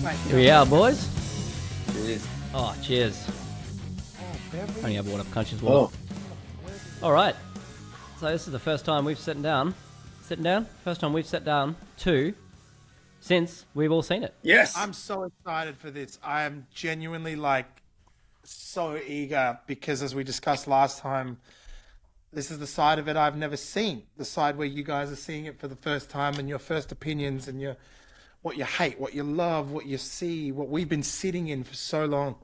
Mate, Here we are, boys. Cheers. Oh, cheers. beverage. Only have water, can't use water. All right. So this is the first time we've sat down. First time we've sat down since we've all seen it. Yes. I'm so excited for this. I am genuinely so eager because, as we discussed last time, this is the side of it I've never seen. The side where you guys are seeing it for the first time, and your first opinions, and what you hate, what you love, what you see, what we've been sitting in for so long.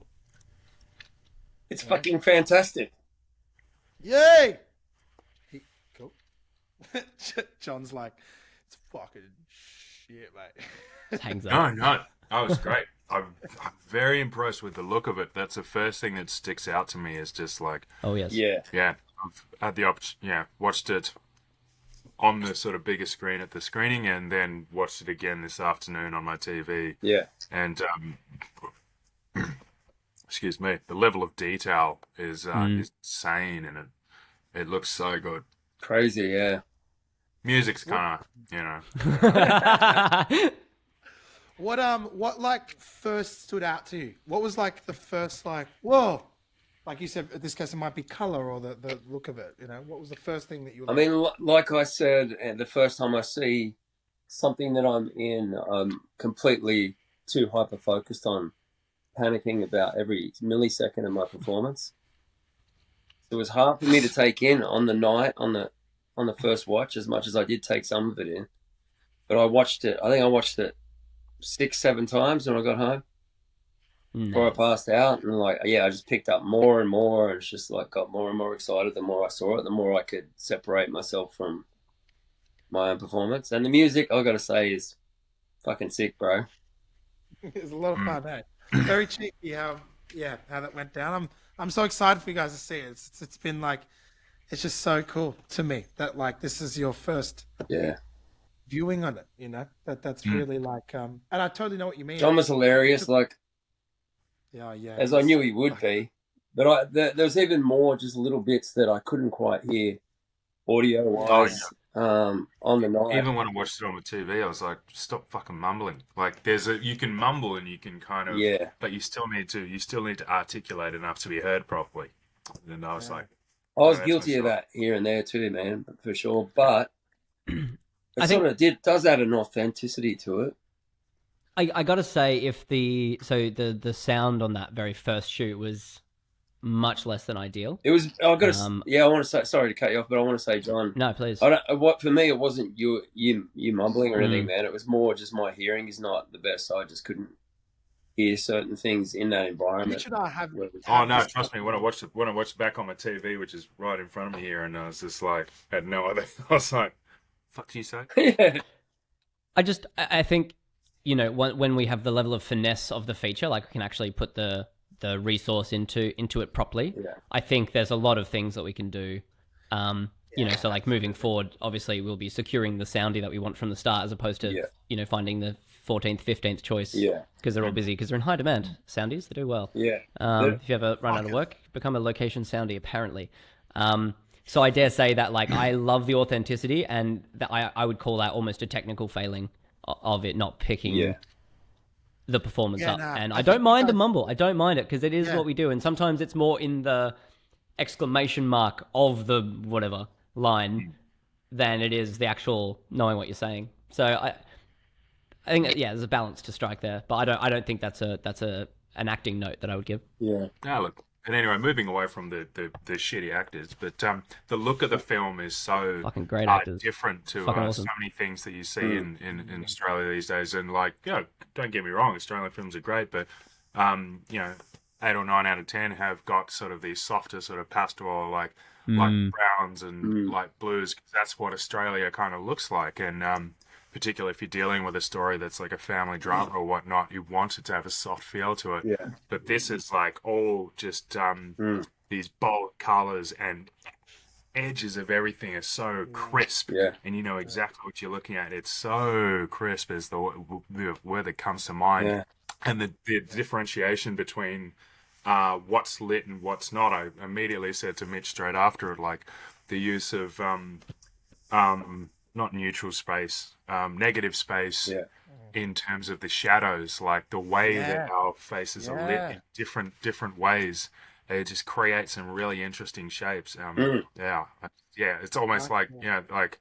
It's fucking fantastic. Yay! Cool. John's like, it's fucking shit, mate. Just hangs up. No, that was great. I'm very impressed with the look of it. That's the first thing that sticks out to me is just like, Oh yes. Yeah. I've had the watched it on the sort of bigger screen at the screening, and then watched it again this afternoon on my TV. Yeah. And excuse me, the level of detail is insane, and it looks so good. Crazy, yeah. Music's kind of, What first stood out to you? What was the first whoa? Like you said, in this case it might be color or the look of it. What was the first thing that you? I mean, like I said, the first time I see something that I'm in, I'm completely too hyper focused on panicking about every millisecond of my performance. So it was hard for me to take in on the night on the first watch as much as I did take some of it in. But I think I watched it 6-7 times when I got home. Before I passed out, and I just picked up more and more, and it's just got more and more excited the more I saw it, the more I could separate myself from my own performance. And the music, I gotta say, is fucking sick, bro. It's a lot of fun, eh? Very cheeky how that went down. I'm so excited for you guys to see it. It's been it's just so cool to me that this is your first viewing on it. That's really and I totally know what you mean. John was hilarious, yeah, as I knew he would be. But there was even more just little bits that I couldn't quite hear audio-wise on the night. even when I watched it on the TV, I was like, stop fucking mumbling. You can mumble and you can kind of, but you still need to articulate enough to be heard properly. And I was like, I was guilty of that here and there too, man, for sure. But it does add an authenticity to it. I gotta say, if the sound on that very first shoot was much less than ideal. It was. I want to say. Sorry to cut you off, but I want to say, John. No, please. For me, it wasn't you mumbling or anything, man. It was more just my hearing is not the best. So I just couldn't hear certain things in that environment. Should I have? oh no, trust me. When I watched it back on my TV, which is right in front of me here, and I was just had no idea. I was like, "Fuck, do you say?" Yeah. I think, when we have the level of finesse of the feature, we can actually put the resource into it properly. Yeah. I think there's a lot of things that we can do. So moving forward, obviously we'll be securing the soundy that we want from the start, as opposed to finding the 14th, 15th choice. Yeah. Because they're all busy, because they're in high demand. Soundies, they do well. Yeah. If you ever run out of work, become a location soundy, apparently. So I dare say that I love the authenticity, and that I would call that almost a technical failing of it not picking the performance up. And I don't mind the mumble. I don't mind it, because it is what we do. And sometimes it's more in the exclamation mark of the whatever line than it is the actual knowing what you're saying. So I think there's a balance to strike there, but I don't think that's an acting note that I would give. Yeah. No, look. And anyway, moving away from the shitty actors, but the look of the film is so fucking great actors. Different to Awesome. so many things that you see in Australia these days. And don't get me wrong, Australian films are great, but 8 or 9 out of 10 have got sort of these softer sort of pastel like browns and light blues. 'Cause that's what Australia kind of looks like, and particularly if you're dealing with a story that's like a family drama or whatnot, you want it to have a soft feel to it. Yeah. But this is all just these bold colors, and edges of everything are so crisp. Yeah. And you know exactly what you're looking at. It's so crisp is the word that comes to mind. Yeah. And the differentiation between what's lit and what's not. I immediately said to Mitch straight after it, the use of not neutral space, negative space, in terms of the shadows, like the way that Yeah. our faces are lit Yeah. in different ways. It just creates some really interesting shapes. Mm. Yeah, it's almost like, Okay. you know, like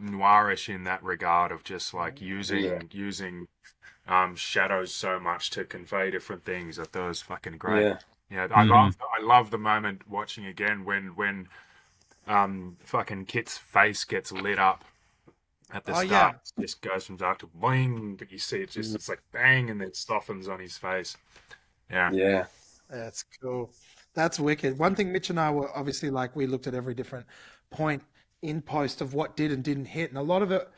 noirish in that regard of just like Yeah. using shadows so much to convey different things. I thought it was fucking great. Yeah. Yeah, Mm. I love the moment watching again when fucking Kit's face gets lit up at the Oh yeah. start. It just goes from dark to bling, but you see Mm. it's like bang, and then it softens on his face. Yeah. Yeah. That's cool. That's wicked. One thing Mitch and I were obviously like, we looked at every different point in post of what did and didn't hit. And a lot of it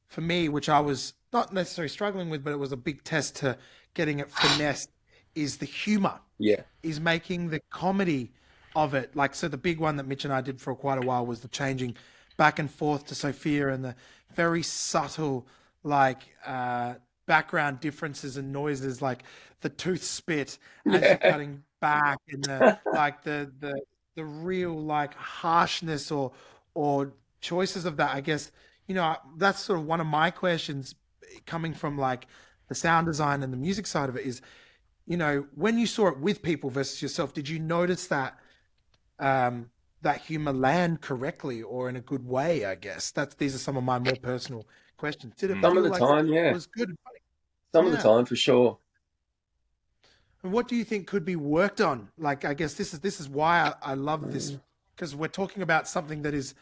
for me, which I was not necessarily struggling with, but it was a big test to getting it finessed, is the humor, Yeah. is making the comedy of it. Like, so the big one that Mitch and I did for quite a while was the changing back and forth to Sophia and the very subtle, like, background differences and noises, like the tooth spit as you're Yeah. cutting back, and the real like harshness or choices of that. I guess, you know, that's sort of one of my questions coming from like the sound design and the music side of it is, you know, when you saw it with people versus yourself, did you notice that that humor land correctly or in a good way? I guess these are some of my more personal questions. Did it Some of feel the like it time, yeah. was good and funny? Some of the Yeah. time, for sure. And what do you think could be worked on? Like, I guess this is why I love this, because we're talking about something that is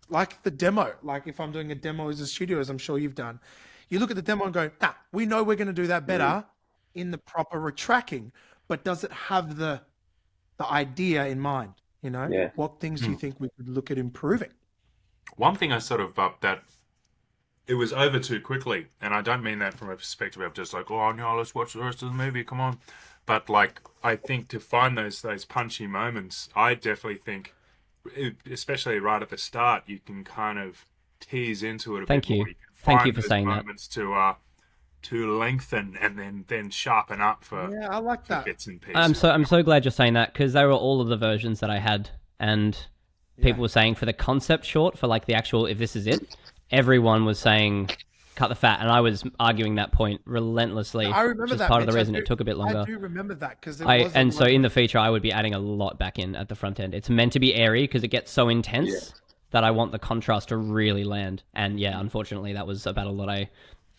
like the demo. Like if I'm doing a demo as a studio, as I'm sure you've done, you look at the demo and go, nah, we know we're going to do that better in the proper retracking, but does it have the idea in mind? You know, Yeah. what things do you think we could look at improving? One thing I sort of that it was over too quickly, and I don't mean that from a perspective of just like, oh no, let's watch the rest of the movie, come on. But like, I think to find those punchy moments, I definitely think, especially right at the start, you can kind of tease into it a Thank bit more. you. You can Thank you find for those saying that. moments to lengthen and then sharpen up Yeah, I like for that. bits and pieces. I'm so glad you're saying that, because they were all of the versions that I had, and people were saying for the concept short, for like the actual, if this is it, everyone was saying cut the fat, and I was arguing that point relentlessly. I remember which is that, part of the Mitch. reason it took a bit longer. I do remember that because So in the feature, I would be adding a lot back in at the front end. It's meant to be airy because it gets so intense that I want the contrast to really land. And yeah, unfortunately, that was a battle that I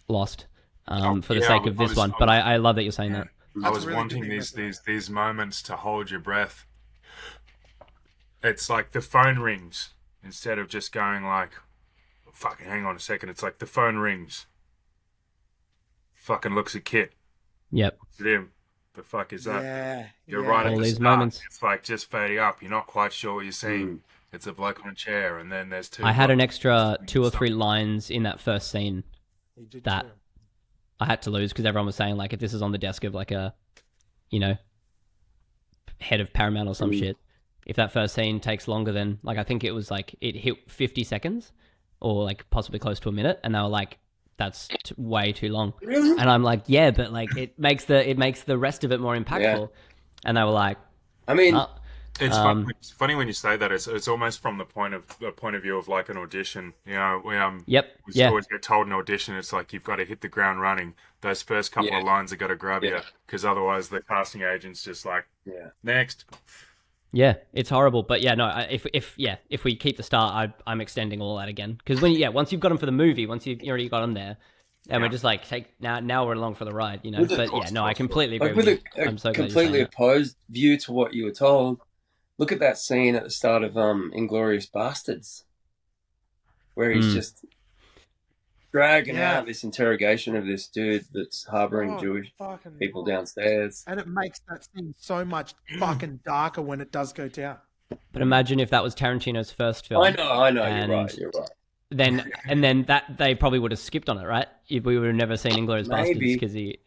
lost for the sake of this one. But I love that you're saying that. I was really wanting good these moments to hold your breath. It's like the phone rings instead of just going like, fucking hang on a second. It's like the phone rings. Fucking looks at Kit. Yep. It's him. The fuck is that? Yeah, You're yeah. right at All the these start. moments. It's like just fading up. You're not quite sure what you're seeing. It's a bloke on a chair, and then there's two. I had an blokes extra doing 2 or 3 something. lines in that first scene You did that too. I had to lose because everyone was saying like if this is on the desk of like a, you know, head of Paramount or some shit, if that first scene takes longer than like I think it was like it hit 50 seconds or like possibly close to a minute, and they were like that's way too long. Really? And I'm like, yeah, but like it makes the rest of it more impactful. Yeah. And they were like, I mean, "Oh, It's funny when you say that. It's almost from the point of view of like an audition. You know, we yep, we yeah, always get told in audition, it's like you've got to hit the ground running. Those first couple of lines have got to grab you, because otherwise the casting agent's just like, next. yeah, it's horrible." But yeah, no, if we keep the start, I'm extending all that again because once you've got them for the movie, once you've already got them there. And we're just like now we're along for the ride, you know. But yeah, no, I completely agree like with with you. a I'm so glad you're saying completely that. opposed view to what you were told. Look at that scene at the start of Inglorious Bastards, where he's just dragging out this interrogation of this dude that's harboring Jewish people downstairs. And it makes that scene so much fucking darker when it does go down. But imagine if that was Tarantino's first film. I know, and you're right. Then that they probably would have skipped on it, right? If we would have never seen Inglourious Bastards Maybe. because he.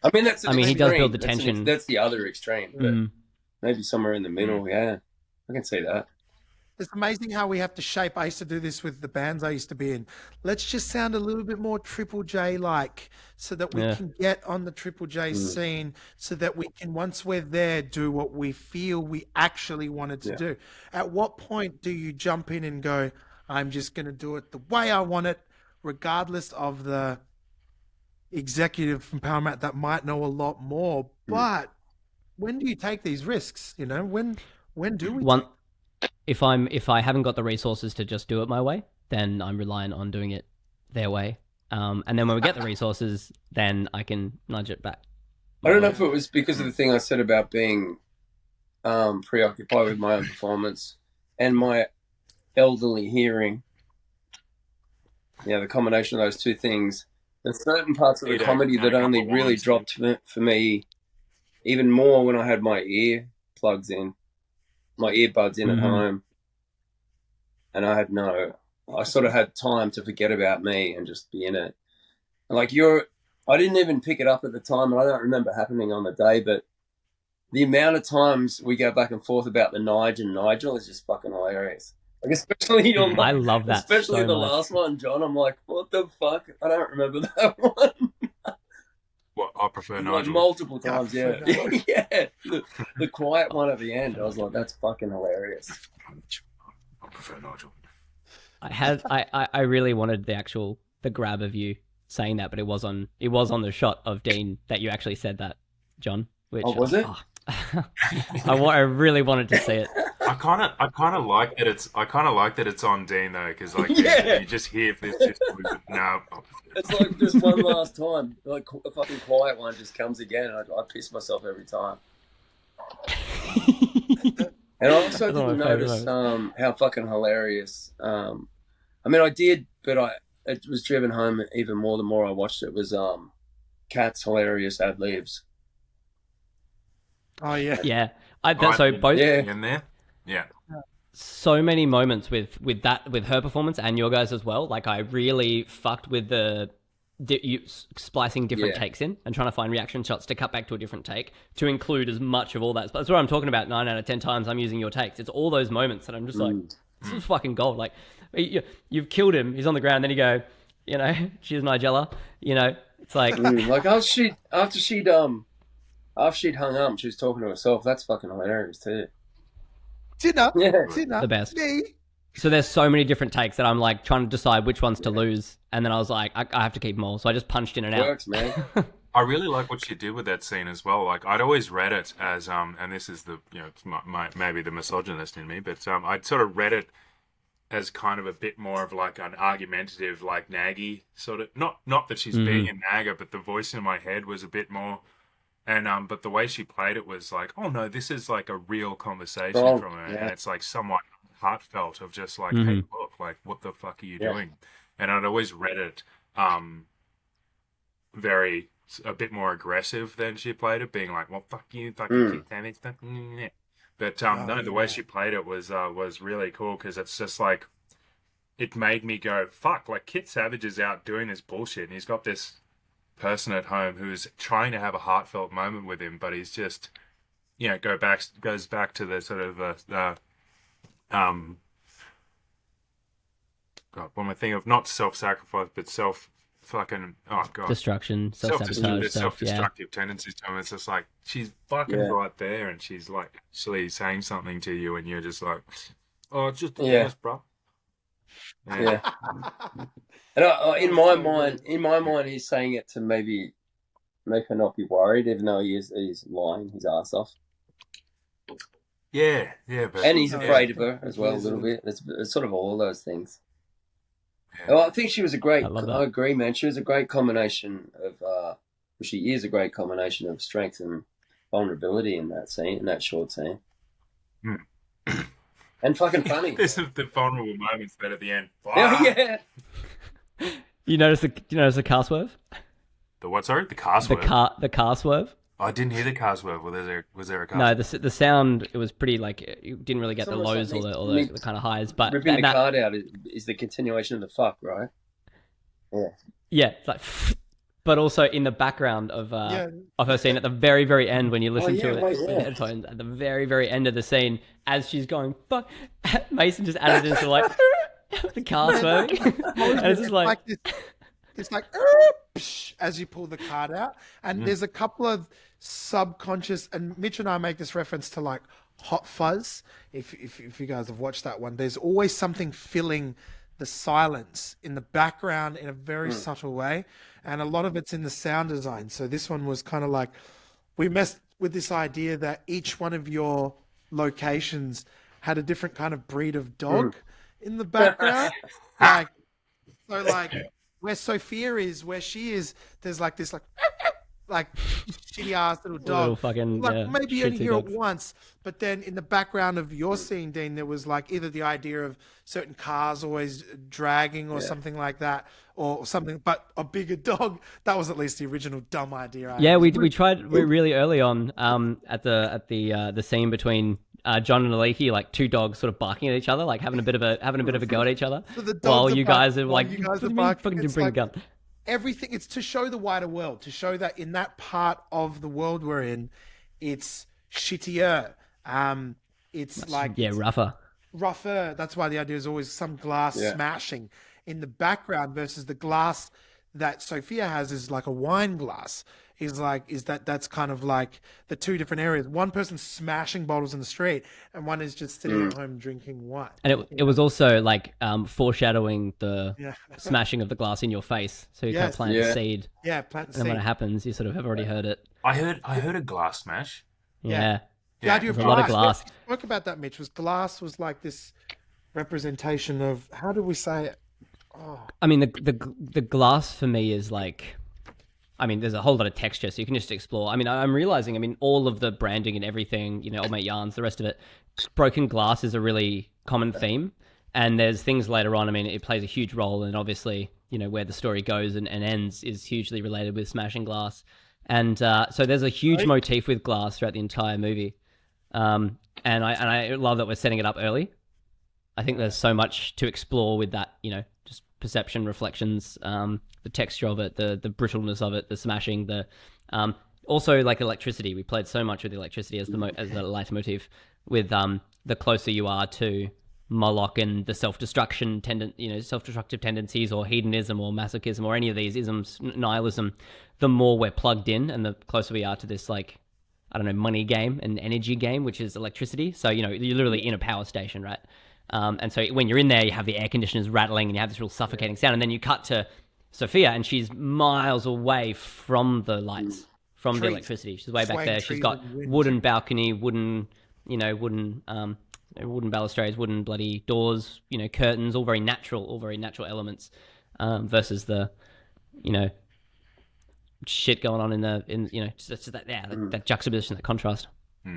I mean, that's. I mean, he does build the tension. That's the other extreme, but maybe somewhere in the middle. Yeah, I can see that. It's amazing how we have to shape. I used to do this with the bands I used to be in. Let's just sound a little bit more Triple J like, so that we can get on the Triple J scene, so that we can, once we're there, do what we feel we actually wanted to do. At what point do you jump in and go, I'm just going to do it the way I want it, regardless of the executive from Powermat that might know a lot more. But when do you take these risks? You know, when do we? One, if I haven't got the resources to just do it my way, then I'm reliant on doing it their way. And then when we get the resources, then I can nudge it back. I don't know if it was because of the thing I said about being preoccupied with my own performance and my elderly hearing. Yeah, the combination of those two things. There's certain parts of the comedy that only really dropped for me even more when I had my earbuds in at home. And I sort of had time to forget about me and just be in it. Like I didn't even pick it up at the time, and I don't remember happening on the day, but the amount of times we go back and forth about the Nigel is just fucking hilarious. Like, especially I love that. Especially so the much. last one, John. I'm like, what the fuck? I don't remember that one. What I prefer Like Nigel. multiple times, yeah. Yeah. Yeah. The quiet one at the end, I was like, that's fucking hilarious. I prefer Nigel. I really wanted the grab of you saying that, but it was on the shot of Dean that you actually said that, John. Which, was it? I really wanted to see it. I kind of like that it's on Dean though, because like Yeah. you just hear this. Just, no, It's like just one last time. Like a fucking quiet one just comes again, and I piss myself every time. And I also That's one of didn't my favourite notice how fucking hilarious. I mean, I did, but it was driven home even more the more I watched it. Was Cat's hilarious ad libs. Oh yeah. Yeah. So both. Yeah. in there. Yeah. So many moments with her performance and your guys as well. Like I really fucked with you splicing different takes in and trying to find reaction shots to cut back to a different take to include as much of all that. That's what I'm talking about. 9 out of 10 times I'm using your takes. It's all those moments that I'm just like, this is fucking gold. Like you've killed him. He's on the ground. Then you go, you know, she's Nigella. You know, it's like Like after she'd hung up, she was talking to herself. That's fucking hilarious too. Dinner. Yeah. Dinner. The best. Me. So there's so many different takes that I'm like trying to decide which ones to lose, and then I was like, I have to keep them all. So I just punched in and out. Works, man. I really like what she did with that scene as well. Like I'd always read it as and this is the it's maybe the misogynist in me, but I'd sort of read it as kind of a bit more of like an argumentative, like naggy sort of. Not that she's being a nagger, but the voice in my head was a bit more. And but the way she played it was like, oh no, this is like a real conversation from her, and it's like somewhat heartfelt of just like, hey, look, like what the fuck are you doing? And I'd always read it a bit more aggressive than she played it, being like, well, fuck you, fucking stuff. But no, the way she played it was really cool because it's just like it made me go, fuck, like Kit Savage is out doing this bullshit, and he's got this person at home who's trying to have a heartfelt moment with him, but he's just, goes back to the sort of God, what am I thinking of? Not self-sacrifice, but Destruction, self-sabotage, self-destructive tendencies to him. It's just like she's fucking right there, and she's like actually saying something to you, and you're just like, oh, it's just a yes, bro. Yeah. And in my mind, he's saying it to maybe make her not be worried, even though he's lying his ass off. Yeah, but and he's afraid of her as well a little bit. It's sort of all those things. Yeah. Well, I think she was a great. I agree, man. She was a great combination of. She is a great combination of strength and vulnerability in that scene, in that short scene. And fucking funny. There's the vulnerable moments that at the end. Yeah. You notice the car swerve? The what? Sorry, the car swerve. The car swerve. I didn't hear the car swerve. Was there a car? No, the sound, it was pretty like you didn't really get the lows or the kind of highs, but ripping the card out is the continuation of the fuck, right? Yeah, it's like, but also in the background of her scene at the very, very end when you listen to it in headphones at the very, very end of the scene as she's going fuck, Mason just added into like the car swerving, and it's just like it's like as you pull the card out, and there's a couple of subconscious, and Mitch and I make this reference to like Hot Fuzz. If you guys have watched that one, there's always something filling the silence in the background in a very subtle way, and a lot of it's in the sound design. So this one was kind of like, we messed with this idea that each one of your locations had a different kind of breed of dog in the background. Like, so like where Sophia is, where she is, there's like this like shitty ass little dog. Little fucking, like yeah, maybe you only shitty hear dogs. it once, but then in the background of your scene, Dean, there was like either the idea of certain cars always dragging or something like that, or something, but a bigger dog. That was at least the original dumb idea. Yeah, we tried really early on at the scene between John and Aliki, like two dogs sort of barking at each other, like having a bit of a go at each other, So the dogs while are you bark- guys are while like, you guys what are do you mean barking, fucking it's bring a like- gun? everything. It's to show the wider world, to show that in that part of the world we're in, it's shittier. It's like Yeah, rougher. That's why the idea is always some glass smashing in the background versus the glass that Sophia has is like a wine glass. That's kind of like the two different areas. One person smashing bottles in the street, and one is just sitting at home drinking wine. And it was also like foreshadowing the Yeah. smashing of the glass in your face, so you kind of Yes. plant the seed, Yeah, plant the and then when seed. it happens, you sort of have already heard it. I heard a glass smash. Yeah. The idea of There's a lot of glass. We spoke about that, Mitch. Glass was like this representation of, how do we say it? I mean, the glass for me is like, I mean, there's a whole lot of texture, so you can just explore. I mean, I'm realizing, I mean, all of the branding and everything, you know, Old Mate Yarns, the rest of it, broken glass is a really common theme. And there's things later on, I mean, it plays a huge role, and obviously, you know, where the story goes and ends is hugely related with smashing glass. And so there's a huge motif with glass throughout the entire movie. And I love that we're setting it up early. I think there's so much to explore with that, you know, just perception, reflections, the texture of it, the brittleness of it, the smashing, the also like electricity. We played so much with electricity as the leitmotif, with the closer you are to Moloch and the self-destructive tendencies, or hedonism, or masochism, or any of these isms, nihilism. The more we're plugged in, and the closer we are to this, like, I don't know, money game and energy game, which is electricity. So, you know, you're literally in a power station, right? And so when you're in there, you have the air conditioners rattling and you have this real suffocating sound. And then you cut to Sophia, and she's miles away from the lights, from the electricity. She's way back Swaying there. She's trees got in the wind. wooden balcony, wooden balustrades, wooden bloody doors, you know, curtains, all very natural elements, versus the, you know, shit going on in you know, just that juxtaposition, that contrast.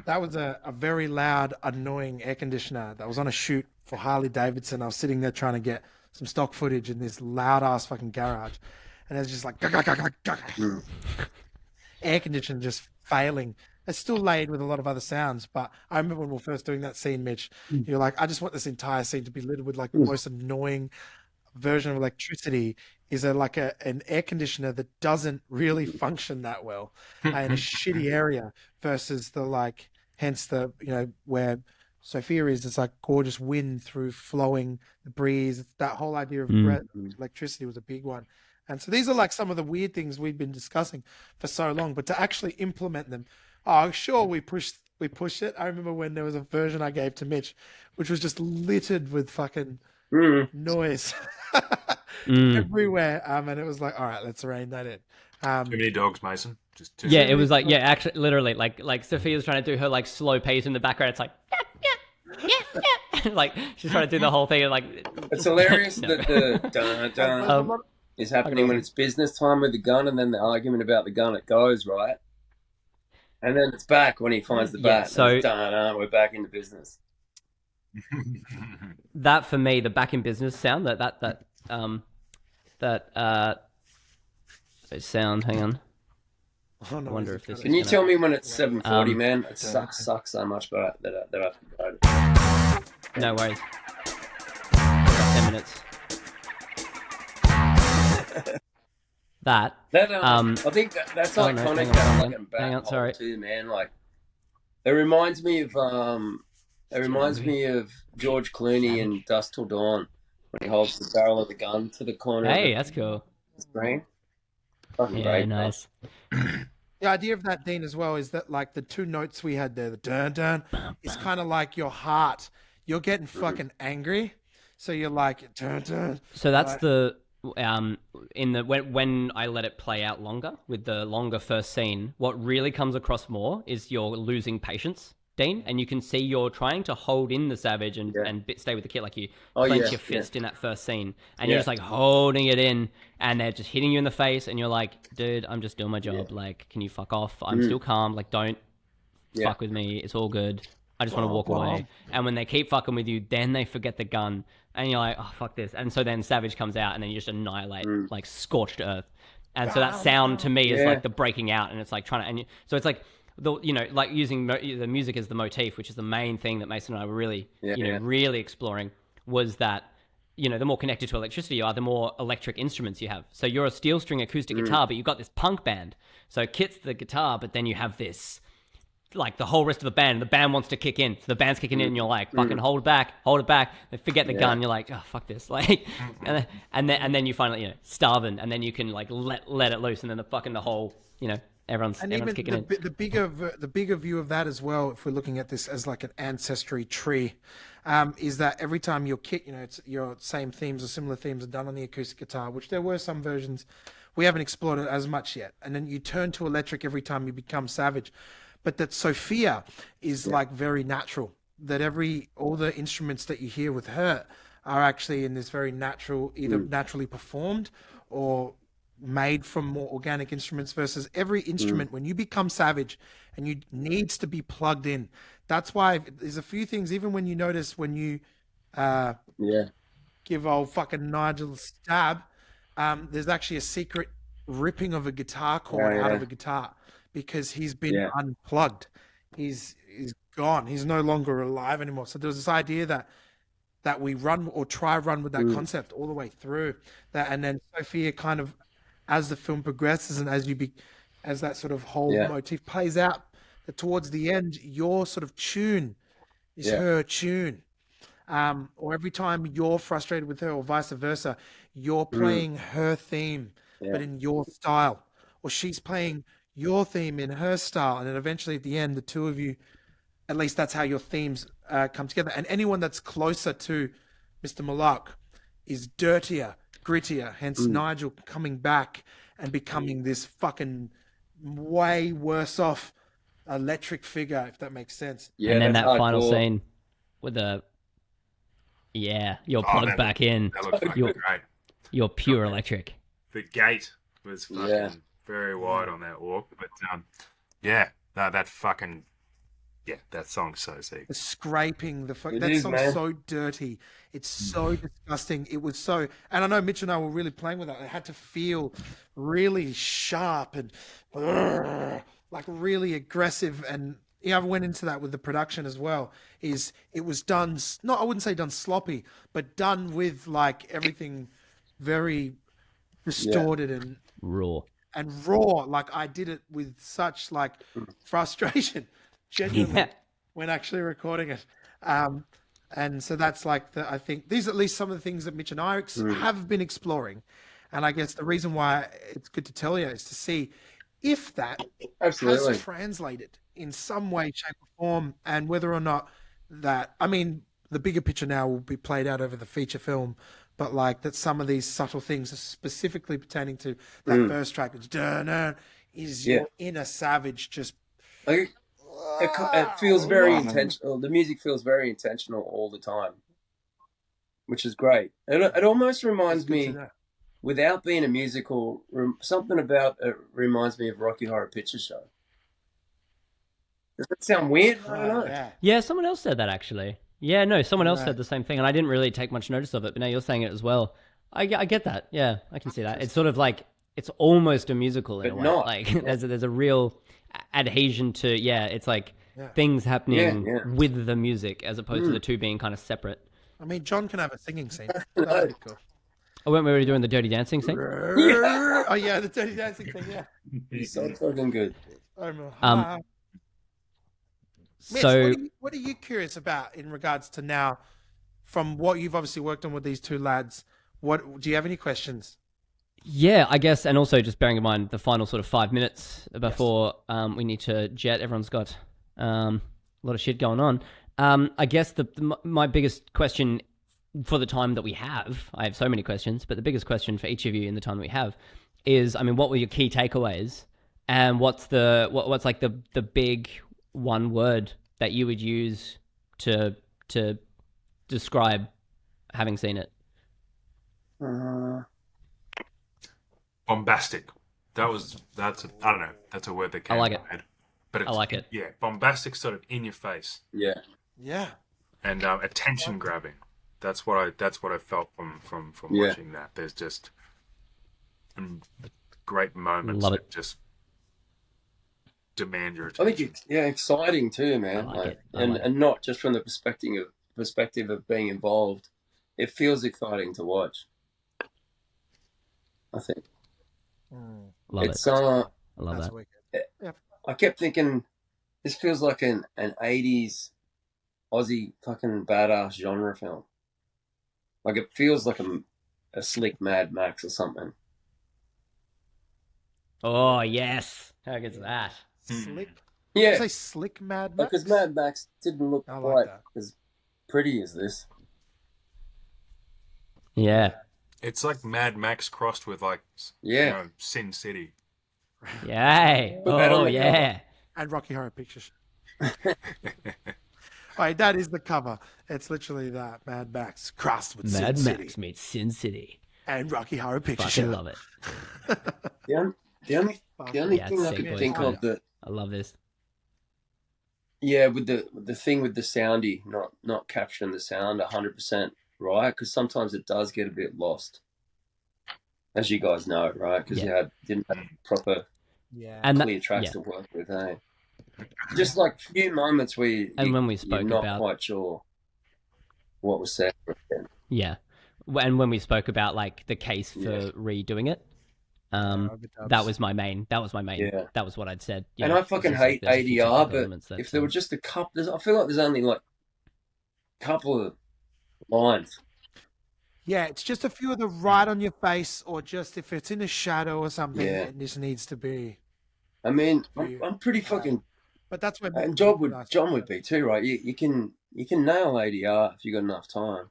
That was a very loud, annoying air conditioner that was on a shoot for Harley Davidson. I was sitting there trying to get some stock footage in this loud ass fucking garage, and it's just like air conditioner just failing. It's still laid with a lot of other sounds, but I remember when we were first doing that scene, Mitch, you're like, I just want this entire scene to be lit with like the most annoying version of electricity. Is an air conditioner that doesn't really function that well in a shitty area, versus the, like, hence the, you know, where Sophia is, it's like gorgeous wind through flowing, the breeze. That whole idea of electricity was a big one. And so these are like some of the weird things we've been discussing for so long, but to actually implement them, oh, sure, we push it. I remember when there was a version I gave to Mitch, which was just littered with fucking noise everywhere. And it was like, all right, let's rein that in. Too many dogs, Mason. Just too Yeah, many. it was like, yeah, actually, literally, like Sophia's trying to do her like slow pace in the background. It's like, like she's trying to do the whole thing, and like, It's hilarious that the dun dun is happening when it's business time with the gun, and then the argument about the gun, it goes, right? And then it's back when he finds the bat. so- and it's dun dun, we're back into business. that for me, the back in business sound, that sound. Hang on. Oh, no, I wonder if this Can you is tell me when it's 7:40, Um, man? It sucks so much, but that I have to go. No worries. About 10 minutes. That. I think that's oh, no, iconic. hang on, That hang fucking on, bat hang on, hole sorry. too, man. Like, it reminds me of George Clooney in Dusk Till Dawn when he holds the barrel of the gun to the corner Hey, of that's cool. the screen. Fucking Yeah, great. nice. The idea of that, Dean, as well, is that, like, the two notes we had there, the dun dun, is kind of like your heart. You're getting fucking angry. So you're like, dun, dun, So that's like- the in the when I let it play out longer with the longer first scene, what really comes across more is you're losing patience, Dean, and you can see you're trying to hold in the savage and stay with the kid, like you clench your fist in that first scene, and you're just like holding it in, and they're just hitting you in the face, and you're like, dude, I'm just doing my job. Like, can you fuck off? I'm still calm. Like, don't fuck with me. It's all good. I just want to walk away. And when they keep fucking with you, then they forget the gun, and you're like, oh, fuck this. And so then Savage comes out, and then you just annihilate, like scorched earth. And so that sound to me is like the breaking out, and it's like trying to, so it's like like using the music as the motif, which is the main thing that Mason and I were really, really exploring, was that, the more connected to electricity you are, the more electric instruments you have. So you're a steel string acoustic guitar, but you've got this punk band. So Kit's the guitar, but then you have this, like the whole rest of the band wants to kick in. So the band's kicking in, and you're like, fucking hold it back. They forget the gun. You're like, oh, fuck this. Like, and then you finally, starving, and then you can like let it loose, and then the whole, everyone's kicking in. The bigger view of that as well, if we're looking at this as like an ancestry tree, is that every time you're kick, it's your same themes or similar themes are done on the acoustic guitar, which there were some versions. We haven't explored it as much yet. And then you turn to electric every time you become Savage. But that Sophia is like very natural. That all the instruments that you hear with her are actually in this very natural, either naturally performed or made from more organic instruments, versus every instrument when you become Savage and you needs to be plugged in. That's why there's a few things, even when you notice when you give old fucking Nigel a stab, there's actually a secret ripping of a guitar cord out of a guitar, because he's been unplugged. He's gone. He's no longer alive anymore. So there was this idea that we run with that concept all the way through that. And then Sophia kind of, as the film progresses and as that sort of whole motif plays out, that towards the end, your sort of tune is her tune. Or every time you're frustrated with her or vice versa, you're playing her theme, but in your style, or she's playing your theme in her style, and then eventually at the end, the two of you, at least that's how your themes come together. And anyone that's closer to Mr. Malak is dirtier, grittier, hence Nigel coming back and becoming this fucking way worse off electric figure, if that makes sense. Yeah, and then that final scene with the you're plugged back in. That looked fucking great. You're pure electric. The gate was fucking very wide on that walk, but that fucking that song's so sick. The scraping, that song's so dirty. It's so disgusting. It was so, and I know Mitch and I were really playing with that. It had to feel really sharp and like really aggressive. And I went into that with the production as well. It was done, I wouldn't say done sloppy, but done with like everything very distorted and raw. Like I did it with such like frustration, genuinely, when actually recording it. And so that's like I think these are at least some of the things that Mitch and I have been exploring. And I guess the reason why it's good to tell you is to see if that has translated in some way, shape or form, and whether or not that, I mean, the bigger picture now will be played out over the feature film, but like that some of these subtle things are specifically pertaining to that first track, which is your inner Savage just... Like, it feels very intentional. The music feels very intentional all the time, which is great. It almost reminds me, without being a musical, something about it reminds me of Rocky Horror Picture Show. Does that sound weird? I don't know. Yeah, someone else said that actually. Yeah, no, someone else said the same thing, and I didn't really take much notice of it, but now you're saying it as well. I get that. Yeah, I can see that. It's sort of like, it's almost a musical in a way. Not. Like, there's a real adhesion to, it's like things happening with the music as opposed to the two being kind of separate. I mean, John can have a singing scene. That'd be cool. Oh, weren't we already doing the Dirty Dancing scene? Oh, yeah, the Dirty Dancing thing, It's so fucking good. Mitch, So, what are you curious about in regards to now, from what you've obviously worked on with these two lads? What do you have any questions? yeah, I guess, and also just bearing in mind the final sort of 5 minutes before we need to jet. Everyone's got a lot of shit going on. I guess my biggest question for the time that we have, I have so many questions, but the biggest question for each of you in the time that we have is, I mean, what were your key takeaways, and what's like the big one word that you would use to describe having seen it? Bombastic. That's I don't know. That's a word that came I like to it. my head. But it's, I like it. Yeah, bombastic, sort of in your face, Yeah. Yeah. and attention grabbing. That's what I felt from Yeah. watching that. There's just great moments Love that it. just demand your I think attention. it's exciting too, man. I like it. I and like it. and not just from the perspective of being involved. It feels exciting to watch. I think Love it's it. I love That's that. wicked. I kept thinking this feels like an 80s Aussie fucking badass genre film. Like it feels like a slick Mad Max or something. Oh yes, how good's that? Slick. Yeah, Did you say slick Mad Max? because Mad Max didn't look I like quite that. as pretty as this. Yeah, It's like Mad Max crossed with like Yeah. Sin City. yay! Put that on Oh the yeah, And Rocky Horror Picture Show. Wait, that is the cover. It's literally that Mad Max crossed with Mad Sin Max City meets Sin City. and Rocky Horror Picture Fucking Show. love it. The only Yeah, thing I sick, could boys. think of that I love this. with the thing with the soundy not capturing the sound 100% right, because sometimes it does get a bit lost, as you guys know, right? Because Yeah. didn't have proper Yeah. And clear tracks yeah. to work with, eh? Just like few moments where And when we you're spoke not about quite sure what was said. yeah, and when we spoke about like the case for Yeah. redoing it, Overdubs. that was my main. Yeah. That was what I'd said. And Yeah, I fucking it's just, hate there's a few ADR, technical but elements that, if there were just a couple, I feel like there's only like a couple of lines. Yeah, it's just a few of the right on your face, or just if it's in a shadow or something, Yeah. it just needs to be. I mean, I'm pretty fucking, But that's when and John would be too, right? You can nail ADR if you got enough time.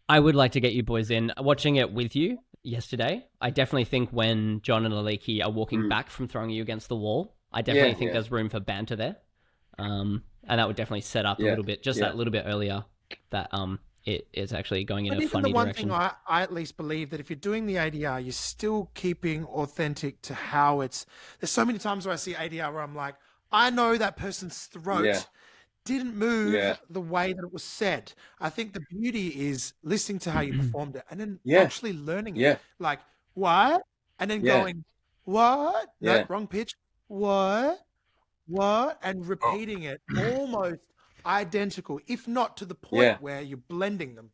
I would like to get you boys in. Watching it with you yesterday, I definitely think when John and Aliki are walking back from throwing you against the wall, I definitely think there's room for banter there. And that would definitely set up a little bit, just that little bit earlier, that it is actually going in But a even funny the one direction. thing I at least believe that if you're doing the ADR, you're still keeping authentic to how it's. There's so many times where I see ADR where I'm like, I know that person's throat Yeah. didn't move Yeah. the way that it was said. I think the beauty is listening to how you performed it and then Yeah. actually learning Yeah. it. Like, what? And then Yeah. going, what? No, Yeah. wrong pitch. What? And repeating it almost identical, if not to the point Yeah. where you're blending them.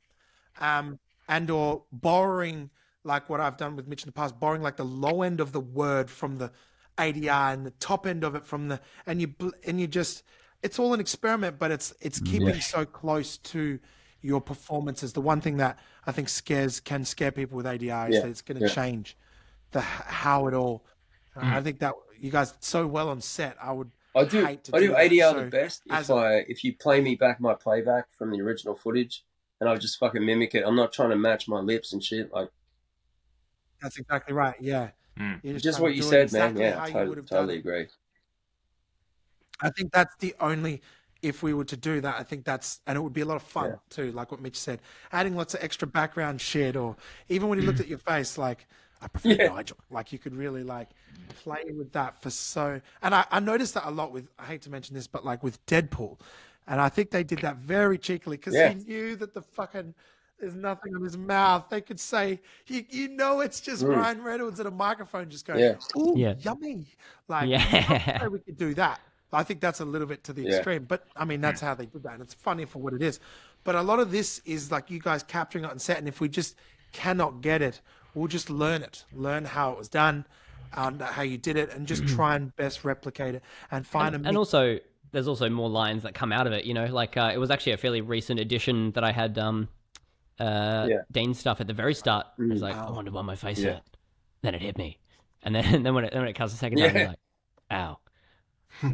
And or borrowing, like what I've done with Mitch in the past, borrowing like the low end of the word from the ADR and the top end of it from the, and you just, it's all an experiment, but it's keeping so close to your performances. The one thing that I think can scare people with ADR is that it's going to change how it all. I think that you guys so well on set. I do ADR that. the best as if you play me back my playback from the original footage, and I just fucking mimic it. I'm not trying to match my lips and shit. Like That's exactly right. Yeah. You're just trying what to you do it said, exactly man. how Yeah, you would have done totally it. agree. I think that's the only, if we were to do that, I think that's, and it would be a lot of fun too, like what Mitch said, adding lots of extra background shit, or even when he looked at your face, like, I prefer Nigel. Like you could really like play with that for so, and I noticed that a lot with, I hate to mention this, but like with Deadpool. And I think they did that very cheekily because he knew that the fucking, there's nothing on his mouth. They could say, you know, it's just Ryan Reynolds at a microphone just going, ooh, yummy. Like, we could do that. I think that's a little bit to the extreme, but I mean, that's how they did that. And it's funny for what it is. But a lot of this is like you guys capturing it on set. And if we just cannot get it, we'll just learn it, learn how it was done, how you did it, and just try and best replicate it and find and also, there's also more lines that come out of it, you know, like it was actually a fairly recent addition that I had Dean's stuff at the very start. It was like, I wonder why my face hurt. Then it hit me. And then when it cuts the second time, you're like, ow.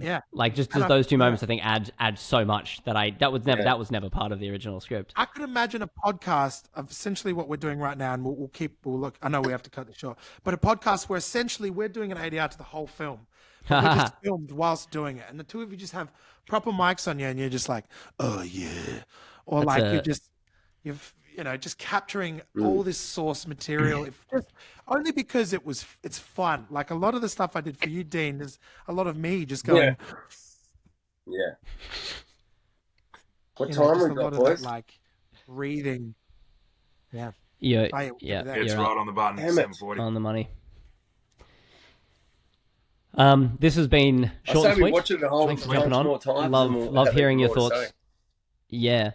Yeah. Like just And those two moments, I think add so much that was never part of the original script. I could imagine a podcast of essentially what we're doing right now, and we'll look. I know we have to cut this short, but a podcast where essentially we're doing an ADR to the whole film, but we're just filmed whilst doing it, and the two of you just have proper mics on you, and you're just like, oh yeah, or That's like just capturing all this source material. Only because it's fun. Like a lot of the stuff I did for you, Dean, there's a lot of me just going. Yeah. What You know, time just we a got, lot of boys? that, like reading. Yeah. Yeah, I- yeah, that. It's you're right on the button. Damn it. 7:40. on the money. This has been I short say and we sweet. watch it a whole Thanks for bunch jumping on. more times. Love and we'll have hearing even your more to thoughts. say. Yeah.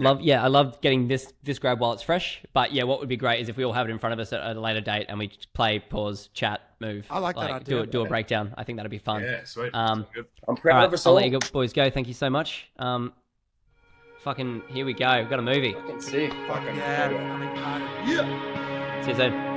I love getting this grab while it's fresh. But yeah, what would be great is if we all have it in front of us at a later date and we just play, pause, chat, move. I like that idea. Do a breakdown. I think that'd be fun. Yeah, sweet. Um, Good. I'm All proud right, of us I'll all. let you boys go. Thank you so much. Fucking here we go. We've got a movie. Fucking sick. Yeah. I'm excited. Yeah. See you soon.